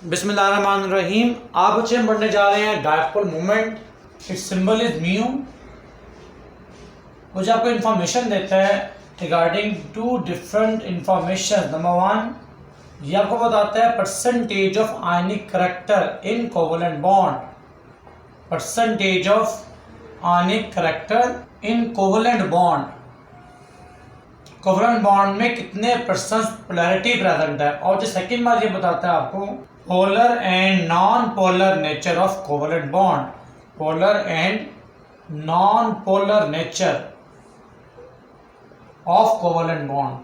बिस्मिल्लाहिर्रहमानिर्रहीम। आप बच्चे हम पढ़ने जा रहे हैं dipole movement. It's symbol is mu. मुझे आपको इंफॉर्मेशन देता है regarding to different information. Number one, ये आपको बताता है percentage of ionic character in covalent bond. Percentage of ionic character in covalent bond. Covalent bond में कितने परसेंट पोलैरिटी प्रेजेंट है। और जो सेकंड बात ये बताता है आपको polar and non polar nature of covalent bond. Polar and non polar nature of covalent bond.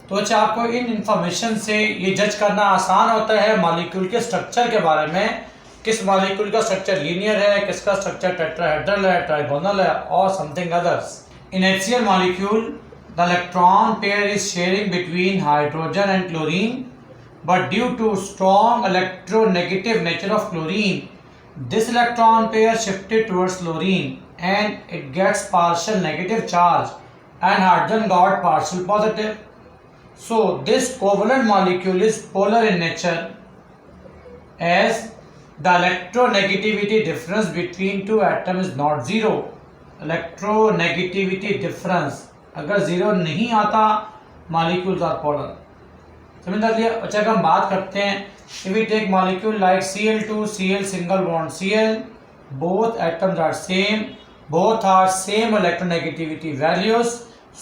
तो अच्छा, आपको इन इंफॉर्मेशन से ये जज करना आसान होता है मॉलिक्यूल के स्ट्रक्चर के बारे में। किस मॉलिक्यूल का स्ट्रक्चर लीनियर है, किसका स्ट्रक्चर टेट्राहेड्रल है, ट्राइगोनल है और something others. In HCl molecule the electron pair is sharing between hydrogen and chlorine, but due to strong electronegative nature of chlorine, this electron pair shifted towards chlorine and it gets partial negative charge and hydrogen got partial positive. So this covalent molecule is polar in nature as the electronegativity difference between two atoms is not zero. Electronegativity difference अगर zero नहीं आता molecules are polar. समझ लिया। अच्छा, अगर हम बात करते हैं if we take molecule like Cl2 Cl single bond Cl, both atoms are same, both are same electronegativity values,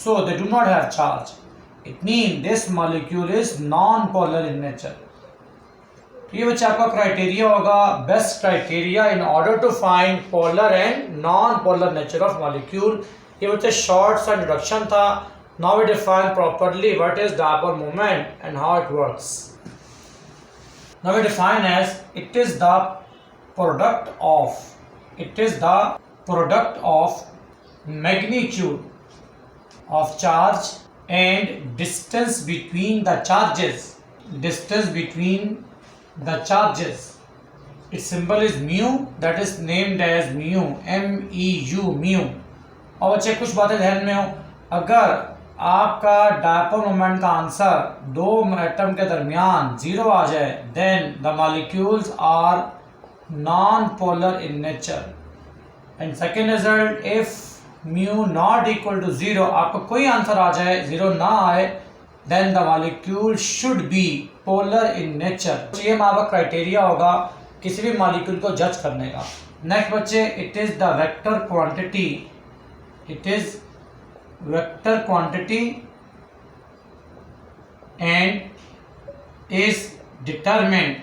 so they do not have charge. It means this molecule is non-polar in nature. तो ये बच्चा आपका criteria होगा, best criteria in order to find polar and non polar nature of molecule. ये बच्चे short सा introduction था। Now we define properly what is dipole moment and how it works. Now we define as it is the product of magnitude of charge and distance between the charges. Its symbol is mu, that is named as mu, M-E-U, mu। और बच्चे कुछ बातें ध्यान में हो, अगर आपका dipole moment का आंसर दो एटम के दरमियान जीरो आ जाए then the molecules are non polar in nature. And second result, if mu not equal to zero, आपको कोई आंसर आ जाए जीरो ना आए then the molecule should be polar in nature. ये हमारा क्राइटेरिया होगा किसी भी मॉलिक्यूल को जज करने का। नेक्स्ट बच्चे, it is the vector quantity. It is vector quantity and is determined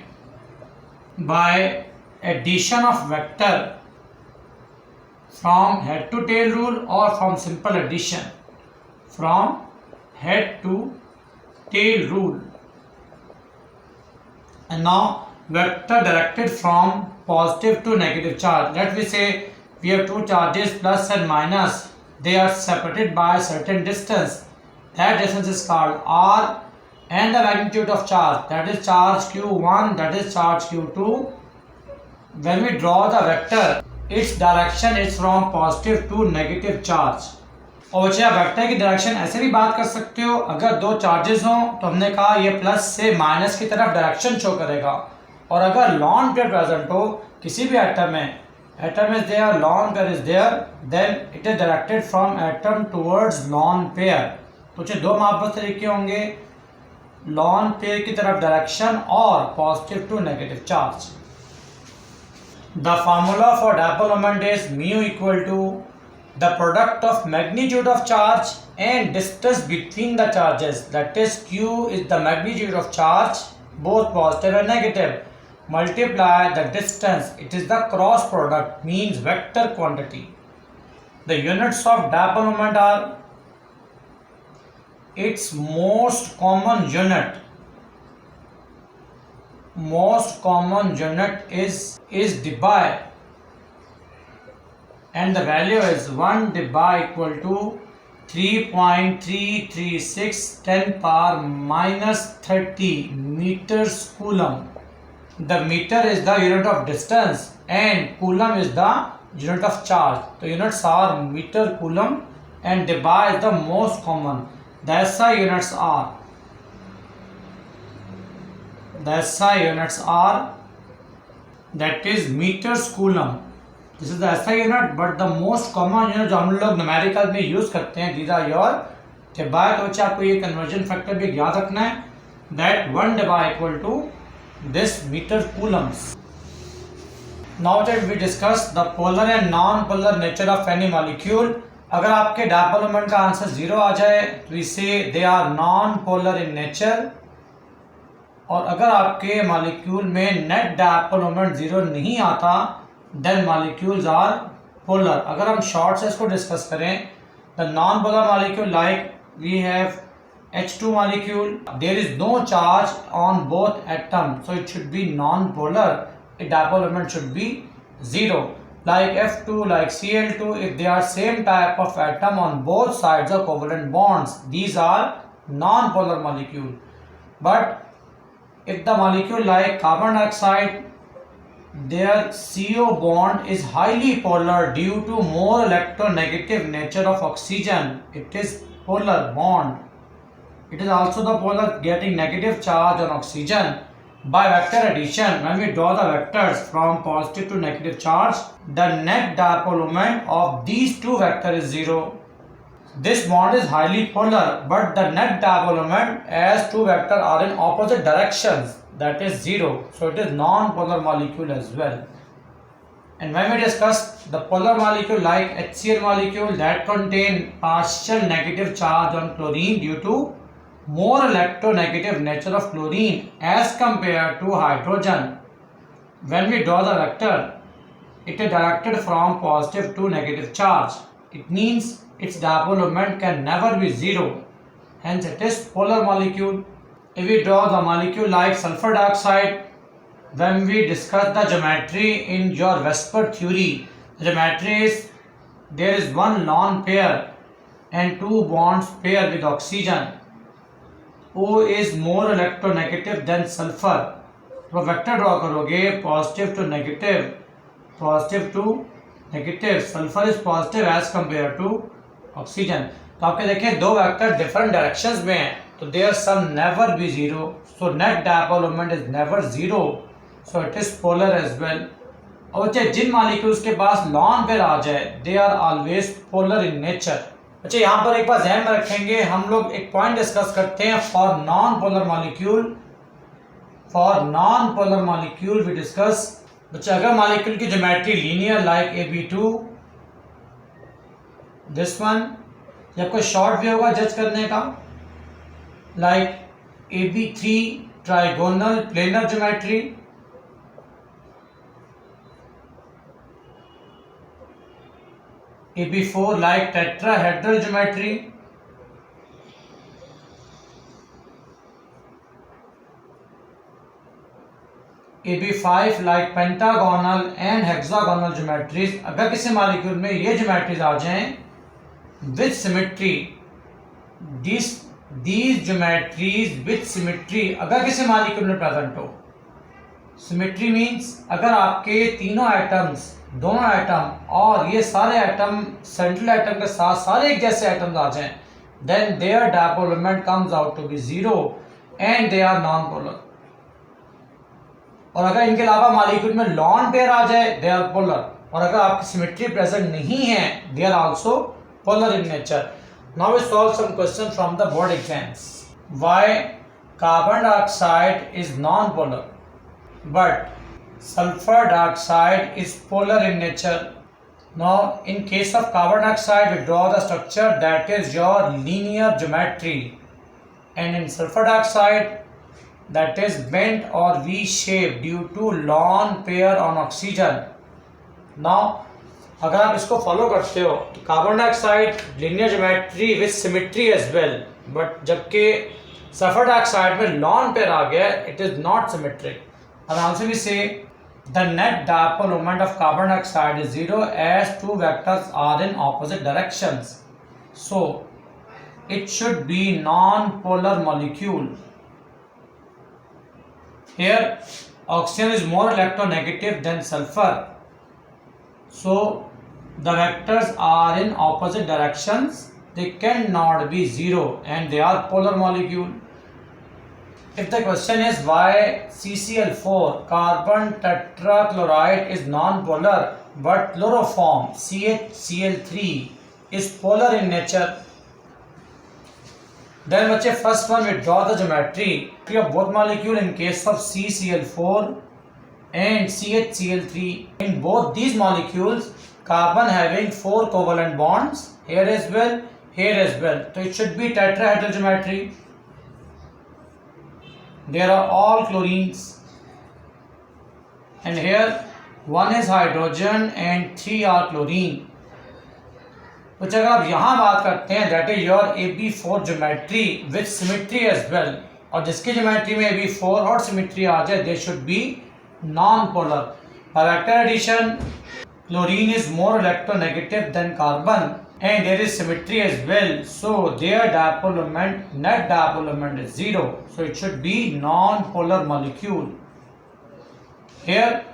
by addition of vector from head to tail rule or from simple addition from head to tail rule. And now vector directed from positive to negative charge. Let me say we have two charges plus and minus. They are separated by a certain distance. That distance is called R, and the magnitude of charge, that is charge Q1, that is charge Q2. When we draw the vector, its direction is from positive to negative charge. और बच्चे आप vector की direction ऐसे भी बात कर सकते हो, अगर दो चार्जेस हों तो हमने कहा ये प्लस से माइनस की तरफ डायरेक्शन शो करेगा। और अगर लॉन पेयर प्रेजेंट हो किसी भी एटम में, atom is there, lone pair is there, then it is directed from atom towards lone pair। तो दो मापदंड तरीके होंगे, lone pair की तरफ डायरेक्शन और positive to negative charge. The formula for dipole moment is mu equal to the product of magnitude of charge and distance between the charges, that is Q is the magnitude of charge both positive and negative, multiply the distance, it is the cross product, means vector quantity. The units of dipole moment are, its most common unit is debye, and the value is 1 debye equal to 3.336 10 power minus 30 meters coulomb. The meter is the unit of distance and coulomb is the unit of charge. The units are meter, coulomb and debye is the most common. The SI units are the SI units are, that is meters coulomb. This is the SI unit, but the most common unit जो हम लोग numerical में use करते हैं, these are your डिवाइ। तो बच्चे आपको ये कन्वर्जन फैक्टर भी याद रखना है, that 1 divide equal to this meter coulombs. Now that we discuss the polar and non-polar nature of any molecule, अगर आपके डायपोल मोमेंट का आंसर 0 आ जाए तो we say they are non-polar in nature, और अगर आपके मॉलिक्यूल में नेट डायपोल मोमेंट 0 नहीं आता देन मॉलिक्यूल्स आर पोलर। अगर हम शॉर्ट से इसको डिस्कस करें, the non polar molecule like we have H2 molecule, there is no charge on both atoms, so it should be non-polar. A dipole moment should be 0. Like F2, like Cl2, if they are same type of atom on both sides of covalent bonds, these are non-polar molecule. But if the molecule like carbon dioxide, their CO bond is highly polar due to more electronegative nature of oxygen. It is polar bond. It is also the polar getting negative charge on oxygen. By vector addition, when we draw the vectors from positive to negative charge, the net dipole moment of these two vectors is 0. This bond is highly polar, but the net dipole moment as two vectors are in opposite directions, that is 0. So it is non-polar molecule as well. And when we discuss the polar molecule like HCl molecule that contain partial negative charge on chlorine due to more electronegative nature of chlorine as compared to hydrogen. When we draw the vector, it is directed from positive to negative charge. It means its dipole moment can never be 0. Hence it is polar molecule. If we draw the molecule like sulfur dioxide, when we discuss the geometry in your Vesper theory, the geometry is there is one lone pair and two bonds pair with oxygen. O is more electronegative than sulfur. तो vector draw करोगे positive to negative, sulphur is positive as compare to oxygen. तो आपके देखें दो vector different directions में हैं, तो their sum never be 0, so net dipole moment is never 0, so it is polar as well. और जिन मॉलिक्यूल्स के पास लॉन पेयर आ जाए they are always polar in nature. अच्छा, यहाँ पर एक बार ध्यान में रखेंगे, हम लोग एक पॉइंट डिस्कस करते हैं for non polar molecule we discuss. बच्चे अगर मॉलिक्यूल की geometry linear like AB2 this one, या कोई शॉर्ट वे होगा जज करने का like AB3 trigonal planar geometry, AB4 like tetrahedral geometry, AB5 like pentagonal and hexagonal geometries। अगर किसी मॉलिक्यूल में ये ज्योमेट्रीज आ जाएं with symmetry, these geometries with symmetry अगर किसी मॉलिक्यूल में प्रेजेंट हो, सिमेट्री मीन्स अगर आपके तीनों एटम्स, दोनों एटम और ये सारे एटम सेंट्रल एटम के साथ सारे एक जैसे एटम्स आ जाएं, then their dipole moment comes out to be 0 and they are non polar. और अगर इनके अलावा मॉलिक्यूल में लॉन पेयर आ जाए दे आर पोलर, और अगर आपकी सिमेट्री प्रेजेंट नहीं है they are also polar in nature. Now we solve some question from the board exams. Why carbon dioxide is non polar but sulfur dioxide is polar in nature? Now in case of carbon dioxide we draw the structure that is your linear geometry, and in sulfur dioxide that is bent or V shape due to lone pair on oxygen. Now अगर आप इसको follow करते हो तो carbon dioxide linear geometry with symmetry as well, but जबकि sulphur dioxide में lone pair आ गया it is not symmetric. And also we say the net dipole moment of carbon dioxide is 0 as two vectors are in opposite directions. So it should be non-polar molecule. Here oxygen is more electronegative than sulfur. So the vectors are in opposite directions. They cannot be 0 and they are polar molecule. If the question is why CCl4 carbon tetrachloride is non-polar but chloroform CHCl3 is polar in nature, then बच्चे first one we draw the geometry of both molecule in case of CCl4 and CHCl3. In both these molecules, carbon having 4 covalent bonds, here as well, here as well. So it should be tetrahedral geometry. There are all chlorines, and here 1 is hydrogen and 3 are chlorine. तो अगर आप यहाँ बात करते हैं that is your AB4 geometry with symmetry as well, और जिसकी geometry में AB4 और symmetry आ जाए, they should be non-polar. By vector addition, chlorine is more electronegative than carbon, and there is symmetry as well, so their dipole moment, net dipole moment is 0, so it should be non-polar molecule. Here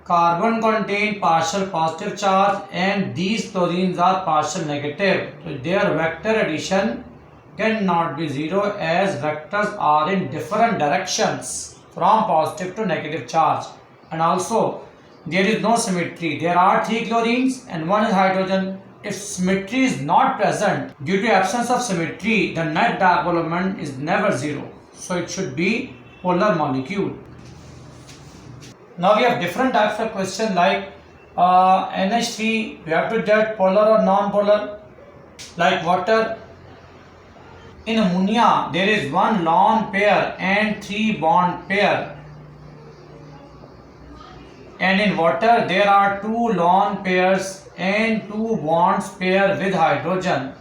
carbon contain partial positive charge and these chlorines are partial negative, so their vector addition cannot be 0 as vectors are in different directions from positive to negative charge, and also there is no symmetry. There are 3 chlorines and 1 is hydrogen. If symmetry is not present, due to absence of symmetry, the net dipole moment is never 0, so it should be polar molecule. Now we have different types of question like NH3, we have to judge polar or non-polar, like water. In ammonia, there is 1 lone pair and 3 bond pair, and in water there are 2 lone pairs and 2 bonds pair with hydrogen.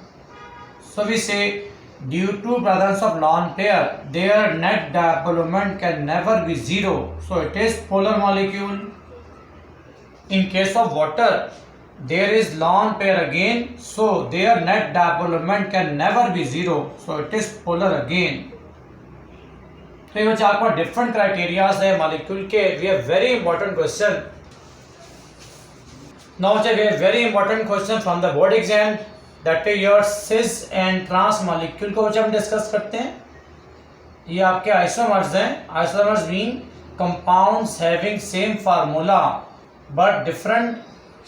So we say due to presence of lone pair, their net dipole moment can never be 0, so it is polar molecule. In case of water, there is lone pair again, so their net dipole moment can never be 0, so it is polar again. तो ये बच्चे आपको different criterias है molecule के. We have very important question. Now बच्चे we have very important question from the board exam, that is your cis and trans molecule को बच्चे हम डिस्कस करते हैं. ये आपके आइसोमर्स हैं. Isomers mean compounds having same formula but different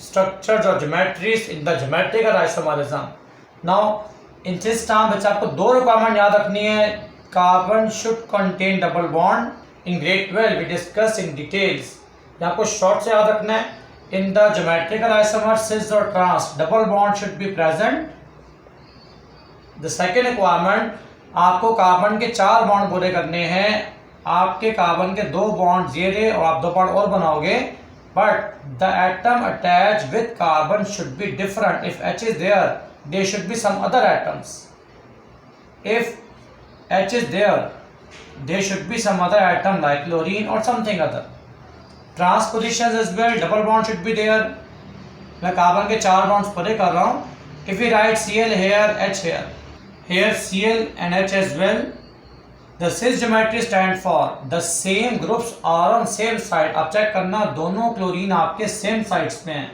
structures और geometries in the geometrical isomerism. Now in this term बच्चे आपको 2 रिक्वायरमेंट याद रखनी है. Carbon should contain double bond. In grade 12 we discuss in details. यहाँ आपको short से याद रखना है. In the geometrical isomer cis or trans, double bond should be present. The second requirement, आपको कार्बन के 4 बॉन्ड पूरे करने हैं. आपके कार्बन के 2 बॉन्ड ये रहे और आप 2 बॉन्ड और बनाओगे, but the atom attached with carbon should be different. If H is there, there should be some other atoms. If H is there, there should be some other atom like chlorine or something other. Trans positions as well, double bond should be there. मैं carbon के 4 bonds पूरे कर रहा हूँ. If we write Cl here, H here, here Cl and H as well, the cis geometry stand for the same groups are on same side. आप check करना दोनों chlorine आपके same sides में हैं.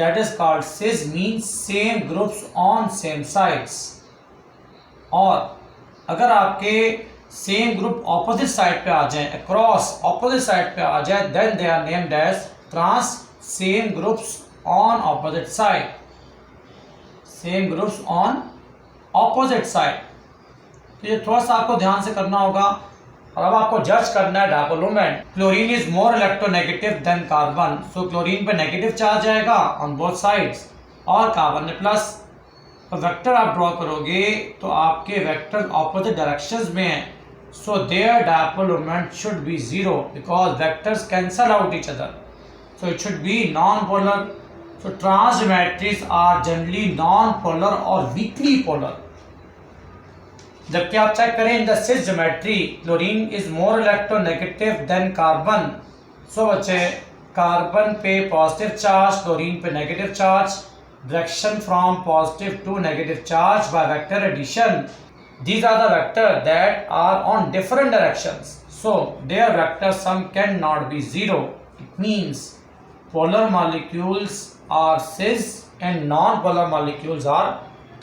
That is called cis means same groups on same sides. और अगर आपके same group opposite side पे आ जाए, अक्रॉस ऑपोजिट साइड पे आ जाए, then they are named as trans same groups on opposite side. Same groups on opposite side. तो ये थोड़ा सा आपको ध्यान से करना होगा. और अब आपको जज करना है dipole moment. Chlorine is more electronegative than carbon, so chlorine पे नेगेटिव चार्ज आएगा ऑन बोथ साइड्स और कार्बन में प्लस. तो वेक्टर आप ड्रॉ करोगे तो आपके वेक्टर ऑपोजिट डायरेक्शंस में हैं, so their dipole moment should be 0 because vectors cancel out each other, so it should be non polar. So trans geometries are generally non polar और weakly polar. जबकि आप check करें इन the cis geometry, chlorine is more electronegative than carbon. So बच्चे carbon पे positive charge, chlorine पे negative charge. Direction from positive to negative charge by vector addition. These are the vectors that are on different directions, so their vector sum cannot be 0. It means polar molecules are cis and non-polar molecules are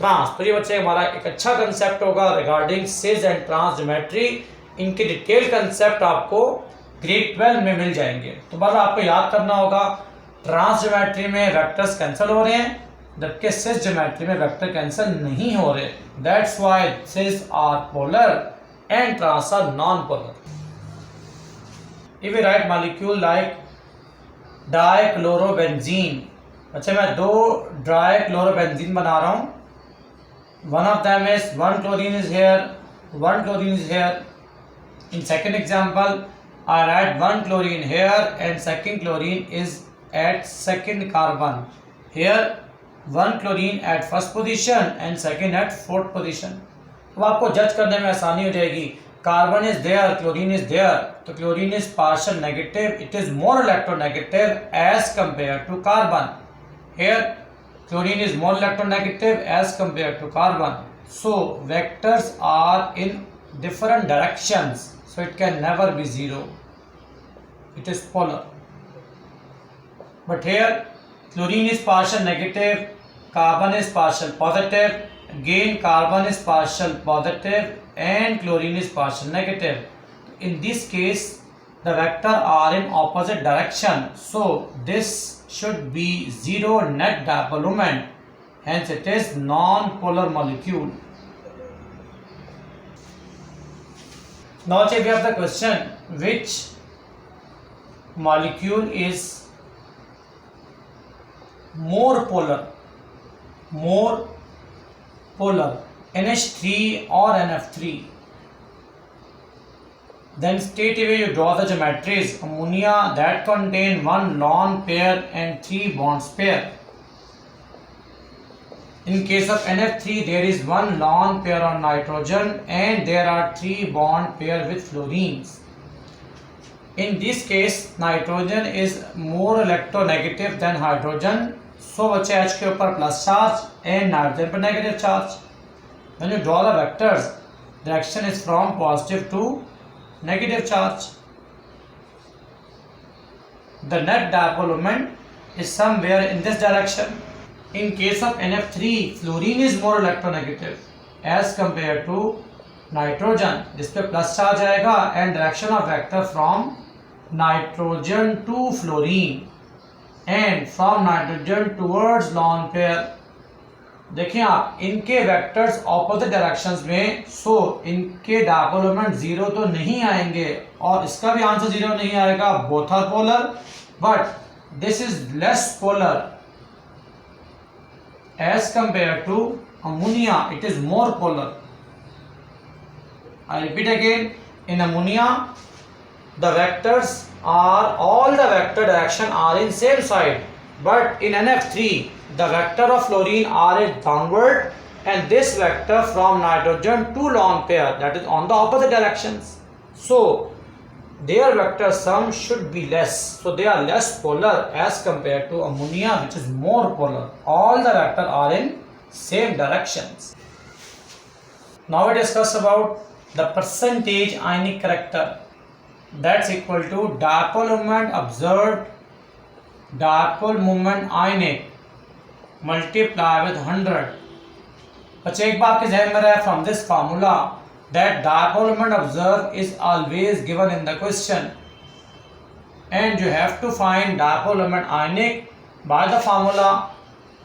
trans. तो ये बच्चे हमारा एक अच्छा concept होगा regarding cis and trans geometry. इनके detail concept आपको grade 12 में मिल जाएंगे। तो बस आपको याद करना होगा, ट्रांस ज्योमेट्री में वेक्टर्स कैंसिल हो रहे हैं, जबकि सिस ज्योमेट्री में वेक्टर कैंसिल नहीं हो रहे। That's why cis are polar and trans are non polar. If we write molecule like dichlorobenzene, अच्छा मैं 2 डाइक्लोरोबेंजीन बना रहा हूँ। one of them is 1 chlorine is here, 1 chlorine is here. In second example, I write 1 chlorine here and second chlorine is at second carbon. Here 1 chlorine at first position and second at fourth position. अब आपको जज करने में आसानी हो जाएगी। Carbon is there, chlorine is there, तो chlorine is partial negative, it is more electronegative as compare to carbon. Here chlorine is more electronegative as compared to carbon. So vectors are in different directions. So it can never be zero. It is polar. But here chlorine is partial negative, carbon is partial positive. Again carbon is partial positive and chlorine is partial negative. In this case the vectors are in opposite direction. So this should be zero net dipole moment, hence it is non-polar molecule. Now check we have the question, which molecule is more polar, NH3 or NF3? Then straight away you draw the geometries. Ammonia that contain 1 lone pair and 3 bonds pair. In case of NF3 there is 1 lone pair on nitrogen and there are 3 bond pair with fluorines. In this case nitrogen is more electronegative than hydrogen, so बचे H के ऊपर plus charge and nitrogen पर negative charge. When you draw the vectors, direction is from positive to negative charge. The net dipole moment is somewhere in this direction. In case of NF3, fluorine is more electronegative as compared to nitrogen. जिस पे plus charge आएगा and direction of vector from nitrogen to fluorine and from nitrogen towards lone pair. देखिए आप, इनके vectors opposite directions में, सो इनके dipole moment zero तो नहीं आएंगे और इसका भी आंसर जीरो नहीं आएगा। Both are polar but this is less polar as compare to ammonia, it is more polar. I repeat again, in ammonia the vectors are, all the vector direction are in same side, but in NF3 the vector of fluorine are is downward and this vector from nitrogen to lone pair, that is on the opposite directions, so their vector sum should be less, so they are less polar as compared to ammonia which is more polar. All the vectors are in same directions. Now we discuss about the percentage ionic character, that's equal to dipole moment observed, dipole moment ionic multiply with 100. अच्छा एक बात आपके ध्यान में रहे, from this formula that dipole moment observed is always given in the question and you have to find dipole moment ionic by the formula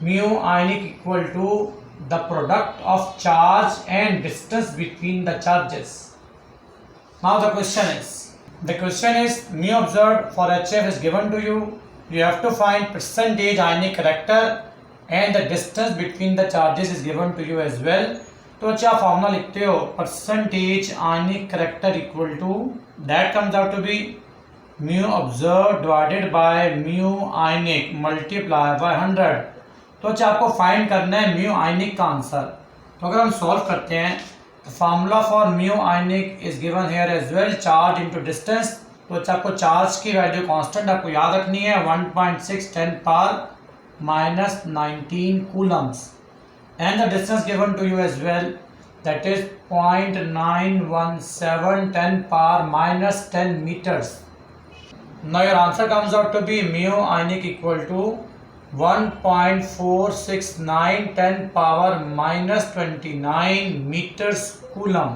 mu ionic equal to the product of charge and distance between the charges. Now the question is mu observed for HF is given to you. You have to find percentage ionic character and the distance between the charges is given to you as well. तो अच्छा formula लिखते हो, percentage ionic character equal to, that comes out to be mu observe divided by mu ionic multiply by 100। तो अच्छा आपको find करना है mu आयनिक का आंसर। तो अगर हम सॉल्व करते हैं तो formula for mu ionic is given here as well, charge into distance. तो अच्छा आपको चार्ज की वैल्यू कांस्टेंट आपको याद रखनी है 1.6 10 power minus 19 Coulomb's and the distance given to you as well, that is 0.917 10 power minus 10 meters. Now your answer comes out to be mu ionic equal to 1.469 10 power minus 29 meters coulomb.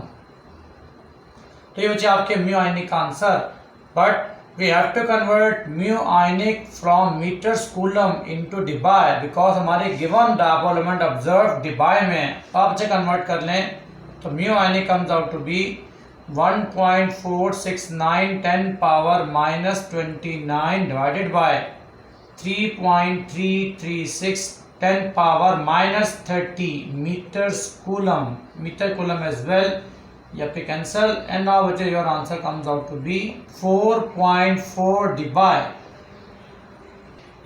तो ये बच्चे आपके mu आयनिक का answer. But we have to convert mu ionic from meters coulomb into debye because हमारे given dipole moment observed debye में आप बच्चे convert कर लें तो mu ionic comes out to be 1.469 10 power minus 29 divided by 3.336 10 power minus 30 meters coulomb, meter coulomb as well. You have to cancel and now your answer comes out to be 4.4 debye.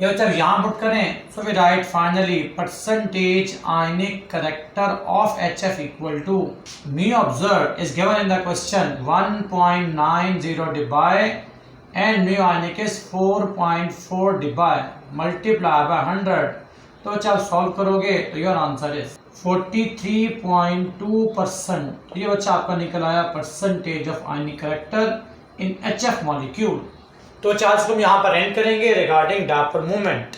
ये जब यहाँ put करें so we write finally percentage ionic character of HF equal to mu observed is given in the question 1.90 debye and mu ionic is 4.4 debye multiplied by 100. तो जब solve करोगे तो your answer is 43.2%। ये बच्चा आपका निकल आया percentage of ionic character in HF molecule. तो चार्ज को हम यहाँ पर एंड करेंगे रिगार्डिंग डायपोल मूवमेंट।